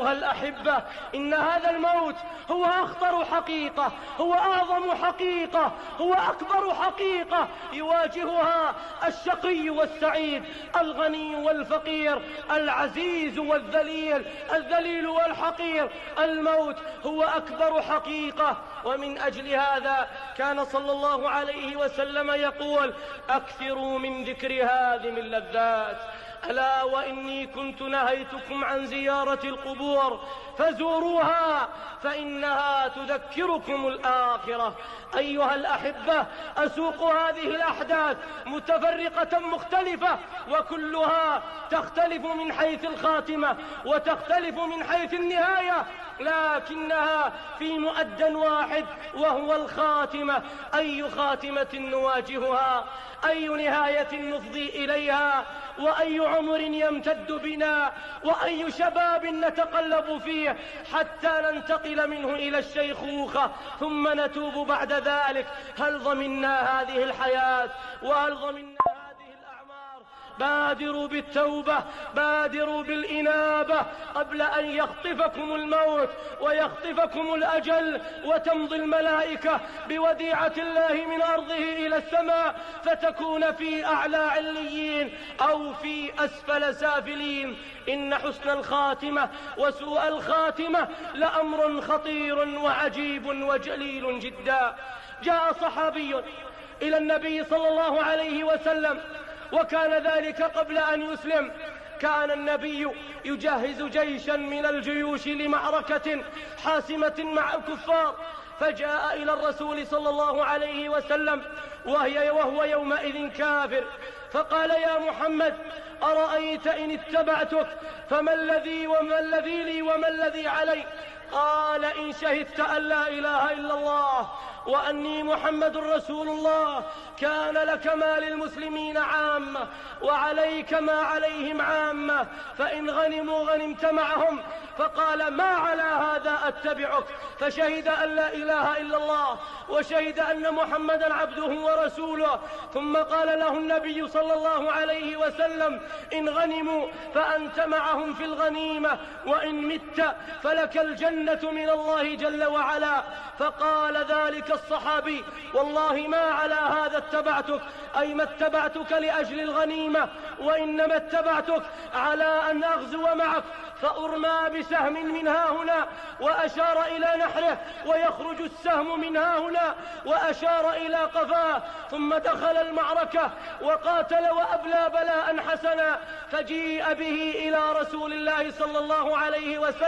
أيها الأحبة، إن هذا الموت هو أخطر حقيقة، هو أعظم حقيقة، هو أكبر حقيقة يواجهها الشقي والسعيد، الغني والفقير، العزيز والذليل، الذليل والحقير. الموت هو أكبر حقيقة. ومن أجل هذا كان صلى الله عليه وسلم يقول: أكثروا من ذكر هادم اللذات. ألا وإني كنت نهيتكم عن زيارة القبور فزوروها فإنها تذكركم الآخرة. أيها الأحبة، أسوق هذه الأحداث متفرقة مختلفة، وكلها تختلف من حيث الخاتمة وتختلف من حيث النهاية، لكنها في مؤدى واحد وهو الخاتمة. أي خاتمة نواجهها؟ أي نهاية نفضي إليها؟ وأي عمر يمتد بنا؟ وأي شباب نتقلب فيه حتى ننتقل منه إلى الشيخوخة ثم نتوب بعد ذلك؟ هل ضمنا هذه الحياة وهل ضمنا هذه الأعمار؟ بادروا بالتوبة، بادروا بالإنابة قبل أن يخطفكم الموت ويخطفكم الأجل وتمضي الملائكة بوديعة الله من أرضه إلى السماء فتكون في أعلى عليين أو في أسفل سافلين. إن حسن الخاتمة وسوء الخاتمة لأمر خطير وعجيب وجليل جدا. جاء صحابي إلى النبي صلى الله عليه وسلم، وكان ذلك قبل أن يسلم. كان النبي يجهز جيشا من الجيوش لمعركة حاسمة مع الكفار، فجاء إلى الرسول صلى الله عليه وسلم وهو يومئذ كافر، فقال: يا محمد، أرأيت إن اتبعتك فما الذي لي وما الذي علي؟ قال: إن شهدت أن لا إله إلا الله وأني محمد رسول الله كان لك ما للمسلمين عامة وعليك ما عليهم عامة، فإن غنموا غنمت معهم. فقال: ما على هذا أتبعك؟ فشهد أن لا إله إلا الله وشهد أن محمدا عبده ورسوله. ثم قال له النبي صلى الله عليه وسلم: إن غنموا فأنت معهم في الغنيمة، وإن مت فلك الجنة من الله جل وعلا. فقال ذلك الصحابي: والله ما على هذا اتبعتك، أي ما اتبعتك لأجل الغنيمة، وإنما اتبعتك على أن أغزو معك فأرمى بسهم من ها هنا، وأشار إلى نحره، ويخرج السهم من ها هنا، وأشار إلى قفاه، ثم دخل المعركة وقاتل وأبلى بلاء حسنا، فجيء به إلى رسول الله صلى الله عليه وسلم.